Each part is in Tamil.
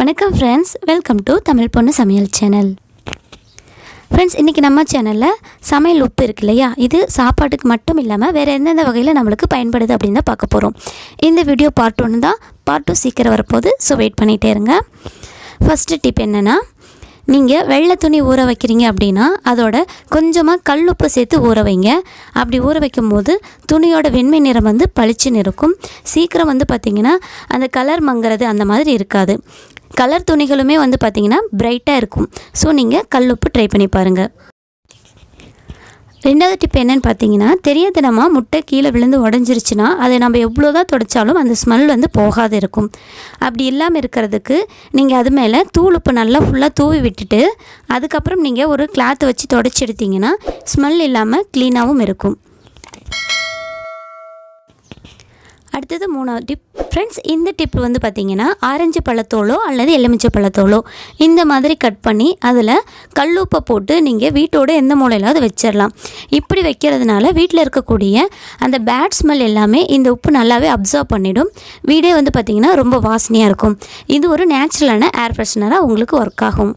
வணக்கம் ஃப்ரெண்ட்ஸ், வெல்கம் டு தமிழ் பொண்ணு சமையல் சேனல். ஃப்ரெண்ட்ஸ், இன்றைக்கி நம்ம சேனலில் சமையல் உப்பு இருக்கு இல்லையா, இது சாப்பாட்டுக்கு மட்டும் இல்லாமல் வேறு எந்தெந்த வகையில் நம்மளுக்கு பயன்படுது அப்படின்னு தான் பார்க்க போகிறோம். இந்த வீடியோ பார்ட் 1 தான், பார்ட் 2 சீக்கிரம் வரப்போகுது. ஸோ வெயிட் பண்ணிகிட்டே இருங்க. ஃபஸ்ட்டு டிப் என்னென்னா, நீங்கள் வெள்ளை துணி ஊற வைக்கிறீங்க அப்படின்னா அதோட கொஞ்சமாக கல்லுப்பு சேர்த்து ஊற வைங்க. அப்படி ஊற வைக்கும் போது துணியோட வெண்மை நிறம் வந்து பளிச்சுன்னு இருக்கும். சீக்கிரம் வந்து பார்த்திங்கன்னா அந்த கலர் மங்கிறது அந்த மாதிரி இருக்காது. கலர் துணிகளுமே வந்து பார்த்திங்கன்னா பிரைட்டாக இருக்கும். ஸோ நீங்கள் கல்லுப்பு ட்ரை பண்ணி பாருங்கள். ரெண்டாவது டிப் என்னென்னு பார்த்தீங்கன்னா, தெரியாதனமாக முட்டை கீழே விழுந்து உடஞ்சிருச்சுன்னா அதை நம்ம எவ்வளோ தான் துடைச்சாலும் அந்த ஸ்மெல் வந்து போகாது இருக்கும். அப்படி இல்லாமல் இருக்கிறதுக்கு நீங்கள் அது மேலே தூள் உப்பு நல்லா ஃபுல்லாக தூவி விட்டுட்டு அதுக்கப்புறம் நீங்கள் ஒரு கிளாத்தை வச்சு துடைச்சி எடுத்திங்கன்னா ஸ்மெல் இல்லாமல் க்ளீனாகவும் இருக்கும். அடுத்தது மூணாவது டிப். ஃப்ரெண்ட்ஸ், இந்த டிப் வந்து பார்த்திங்கன்னா ஆரஞ்சு பழத்தோலோ அல்லது எலுமிச்சை பழத்தோலோ இந்த மாதிரி கட் பண்ணி அதில் கல்லுப்பை போட்டு நீங்கள் வீட்டோட எந்த மூலையிலாவது வச்சிடலாம். இப்படி வைக்கிறதுனால வீட்டில் இருக்கக்கூடிய அந்த பேட் ஸ்மெல் எல்லாமே இந்த உப்பு நல்லாவே அப்சர்வ் பண்ணிடும். வீடே வந்து பார்த்திங்கன்னா ரொம்ப வாசனையாக இருக்கும். இது ஒரு நேச்சுரலான ஏர் ஃப்ரெஷ்னராக உங்களுக்கு ஒர்க் ஆகும்.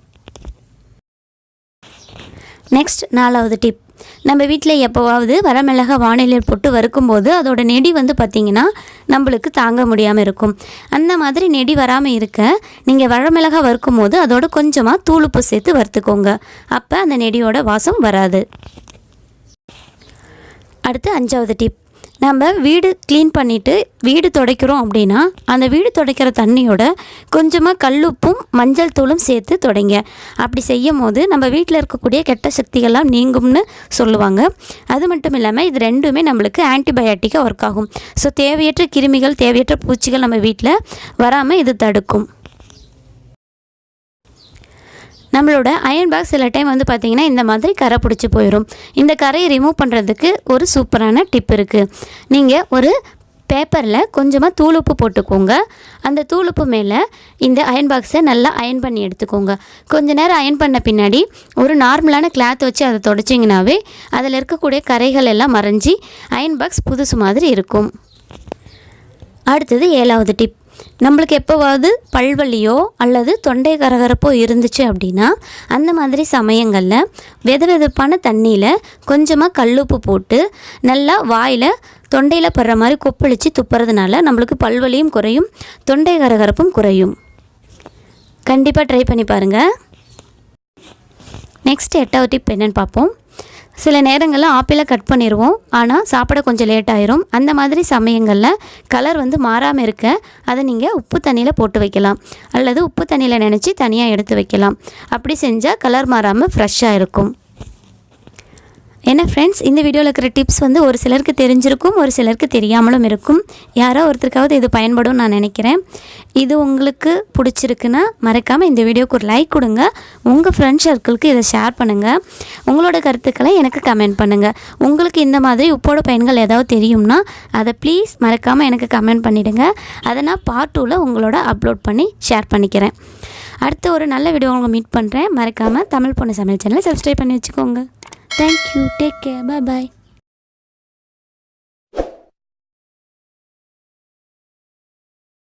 நெக்ஸ்ட், நாலாவது டிப். நம்ம வீட்டில் எப்போவாவது வரமிளகா வானிலையில் போட்டு வறுக்கும்போது அதோட நெடி வந்து பார்த்திங்கன்னா நம்மளுக்கு தாங்க முடியாமல் இருக்கும். அந்த மாதிரி நெடி வராமல் இருக்க நீங்கள் வரமிளகா வறுக்கும் போது அதோட கொஞ்சமாக தூளுப்பு சேர்த்து வறுத்துக்கோங்க. அப்போ அந்த நெடியோட வாசம் வராது. அடுத்து அஞ்சாவது டிப். நம்ம வீடு க்ளீன் பண்ணிவிட்டு வீடு துடைக்கிறோம் அப்படின்னா அந்த வீடு துடைக்கிற தண்ணியோட கொஞ்சமாக கல்லுப்பும் மஞ்சள் தூளும் சேர்த்து துடைங்க. அப்படி செய்யும் போது நம்ம வீட்டில் இருக்கக்கூடிய கெட்ட சக்திகள்லாம் நீங்கும்னு சொல்லுவாங்க. அது மட்டும் இல்லாமல் இது ரெண்டுமே நம்மளுக்கு ஆன்டிபயோட்டிக்காக ஒர்க் ஆகும். ஸோ தேவையற்ற கிருமிகள், தேவையற்ற பூச்சிகள் நம்ம வீட்டில் வராமல் இது தடுக்கும். நம்மளோட அயன் பாக்ஸ் சில டைம் வந்து பார்த்திங்கன்னா இந்த மாதிரி கரை பிடிச்சி போயிடும். இந்த கரையை ரிமூவ் பண்ணுறதுக்கு ஒரு சூப்பரான டிப் இருக்குது. நீங்கள் ஒரு பேப்பரில் கொஞ்சமாக தூளுப்பு போட்டுக்கோங்க. அந்த தூளுப்பு மேலே இந்த அயன் பாக்ஸை நல்லா அயன் பண்ணி எடுத்துக்கோங்க. கொஞ்ச நேரம் அயன் பண்ண பின்னாடி ஒரு நார்மலான கிளாத் வச்சு அதை துடைச்சிங்கனாவே அதில் இருக்கக்கூடிய கரைகள் எல்லாம் மறைஞ்சி அயன் பாக்ஸ் புதுசு மாதிரி இருக்கும். அடுத்தது ஏழாவது டிப். நம்மளுக்கு எப்போவாவது பல்வலியோ அல்லது தொண்டை கரகரப்போ இருந்துச்சு அப்படின்னா அந்த மாதிரி சமயங்களில் வெதுவெதுப்பான தண்ணியில் கொஞ்சமாக கல்லுப்பு போட்டு நல்லா வாயில் தொண்டையில் படுற மாதிரி கொப்பளித்து துப்புறதுனால நம்மளுக்கு பல்வலியும் குறையும், தொண்டை கரகரப்பும் குறையும். கண்டிப்பாக ட்ரை பண்ணி பாருங்கள். நெக்ஸ்ட் 8வது டிப் என்னென்னு பார்ப்போம். சில நேரங்களில் ஆப்பிளை கட் பண்ணிடுவோம், ஆனால் சாப்பிட கொஞ்சம் லேட் ஆயிரும். அந்த மாதிரி சமயங்களில் கலர் வந்து மாறாமல் இருக்க அதை நீங்கள் உப்பு தண்ணியில் போட்டு வைக்கலாம் அல்லது உப்பு தண்ணியில் நினச்சி தனியாக எடுத்து வைக்கலாம். அப்படி செஞ்சால் கலர் மாறாமல் ஃப்ரெஷ்ஷாக இருக்கும். என்ன ஃப்ரெண்ட்ஸ், இந்த வீடியோவில் இருக்கிற டிப்ஸ் வந்து ஒரு சிலருக்கு தெரிஞ்சிருக்கும், ஒரு சிலருக்கு தெரியாமலும் இருக்கும். யாரோ ஒருத்தருக்காவது இது பயன்படும் நான் நினைக்கிறேன். இது உங்களுக்கு பிடிச்சிருக்குன்னா மறக்காமல் இந்த வீடியோக்கு ஒரு லைக் கொடுங்க. உங்கள் ஃப்ரெண்ட்ஸ் சர்க்கிளுக்கு இதை ஷேர் பண்ணுங்கள். உங்களோட கருத்துக்களை எனக்கு கமெண்ட் பண்ணுங்கள். உங்களுக்கு இந்த மாதிரி உப்போட பயன்கள் ஏதாவது தெரியும்னா அதை ப்ளீஸ் மறக்காமல் எனக்கு கமெண்ட் பண்ணிவிடுங்க. அதை நான் பார்ட் 2ல் உங்களோட அப்லோட் பண்ணி ஷேர் பண்ணிக்கிறேன். அடுத்த ஒரு நல்ல வீடியோ உங்களுக்கு மீட் பண்ணுறேன். மறக்காமல் தமிழ் பொண்ணு சமையல் சேனலை சப்ஸ்கிரைப் பண்ணி வச்சுக்கோங்க. Thank you. Take care. Bye bye.